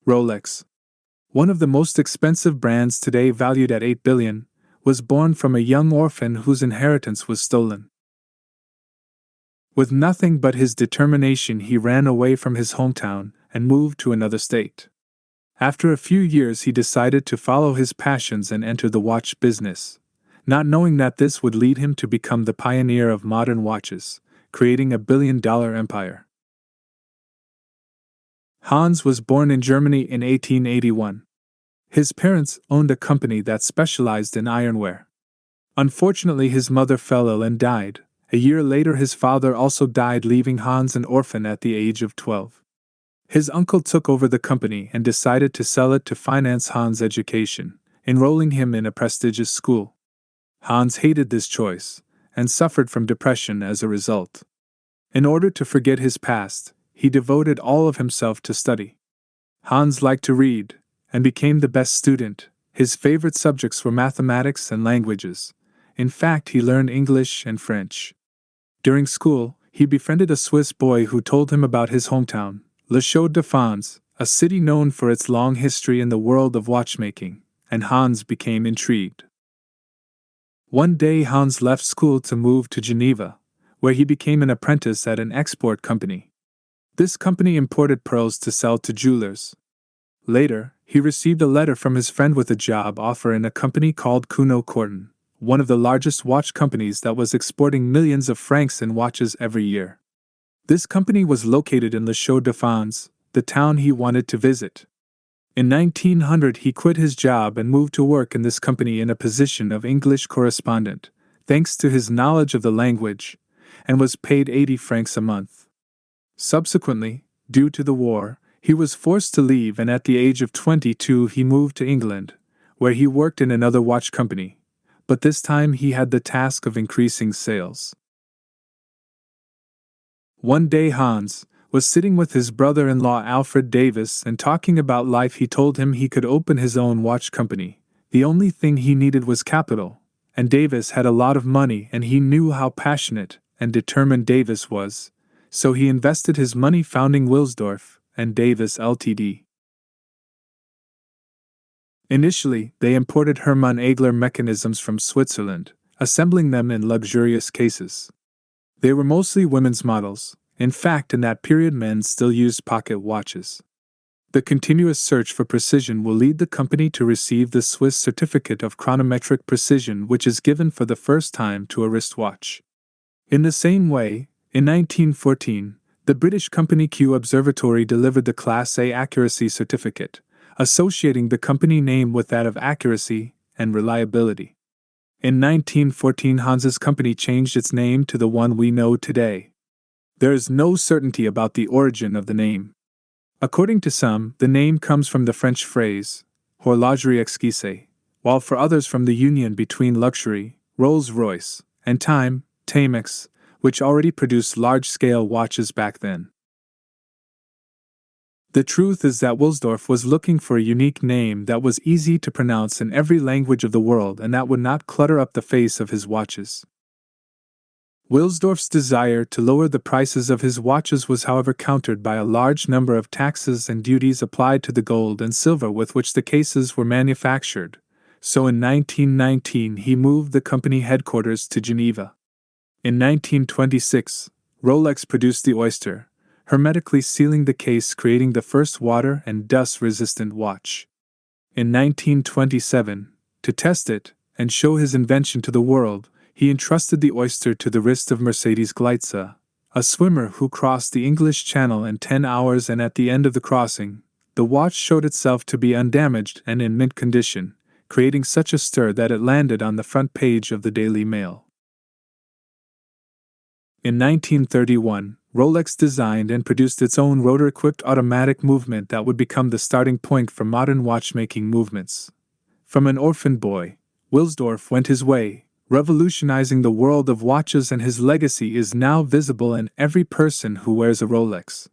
Rolex, one of the most expensive brands today valued at $8 billion, was born from a young orphan whose inheritance was stolen. With nothing but his determination, he ran away from his hometown and moved to another state. After a few years, he decided to follow his passions and enter the watch business, not knowing that this would lead him to become the pioneer of modern watches, creating a billion-dollar empire. Hans was born in Germany in 1881. His parents owned a company that specialized in ironware. Unfortunately, his mother fell ill and died. A year later, his father also died, leaving Hans an orphan at the age of 12. His uncle took over the company and decided to sell it to finance Hans' education, enrolling him in a prestigious school. Hans hated this choice and suffered from depression as a result. In order to forget his past, he devoted all of himself to study. Hans liked to read and became the best student. His favorite subjects were mathematics and languages. In fact, he learned English and French. During school, he befriended a Swiss boy who told him about his hometown, Le Chaux de Fonds, a city known for its long history in the world of watchmaking, and Hans became intrigued. One day, Hans left school to move to Geneva, where he became an apprentice at an export company. This company imported pearls to sell to jewelers. Later, he received a letter from his friend with a job offer in a company called Cuno Corton, one of the largest watch companies that was exporting millions of francs in watches every year. This company was located in Le Chaux de Fonds, the town he wanted to visit. In 1900, he quit his job and moved to work in this company in a position of English correspondent, thanks to his knowledge of the language, and was paid 80 francs a month. Subsequently, due to the war, he was forced to leave, and at the age of 22 he moved to England, where he worked in another watch company, but this time he had the task of increasing sales. One day Hans was sitting with his brother-in-law Alfred Davis and talking about life. He told him he could open his own watch company. The only thing he needed was capital, and Davis had a lot of money, and he knew how passionate and determined Davis was. So he invested his money founding Wilsdorf and Davis Ltd. Initially, they imported Hermann Egler mechanisms from Switzerland, assembling them in luxurious cases. They were mostly women's models. In fact, in that period, men still used pocket watches. The continuous search for precision will lead the company to receive the Swiss Certificate of Chronometric Precision, which is given for the first time to a wristwatch. In the same way, in 1914, the British company Kew Observatory delivered the Class A Accuracy Certificate, associating the company name with that of accuracy and reliability. In 1914, Hans's company changed its name to the one we know today. There is no certainty about the origin of the name. According to some, the name comes from the French phrase, horlogerie exquise, while for others from the union between luxury, Rolls-Royce, and time, Timex, which already produced large-scale watches back then. The truth is that Wilsdorf was looking for a unique name that was easy to pronounce in every language of the world and that would not clutter up the face of his watches. Wilsdorf's desire to lower the prices of his watches was, however, countered by a large number of taxes and duties applied to the gold and silver with which the cases were manufactured, so in 1919 he moved the company headquarters to Geneva. In 1926, Rolex produced the Oyster, hermetically sealing the case, creating the first water and dust-resistant watch. In 1927, to test it and show his invention to the world, he entrusted the Oyster to the wrist of Mercedes Gleitze, a swimmer who crossed the English Channel in 10 hours, and at the end of the crossing, the watch showed itself to be undamaged and in mint condition, creating such a stir that it landed on the front page of the Daily Mail. In 1931, Rolex designed and produced its own rotor-equipped automatic movement that would become the starting point for modern watchmaking movements. From an orphan boy, Wilsdorf went his way, revolutionizing the world of watches, and his legacy is now visible in every person who wears a Rolex.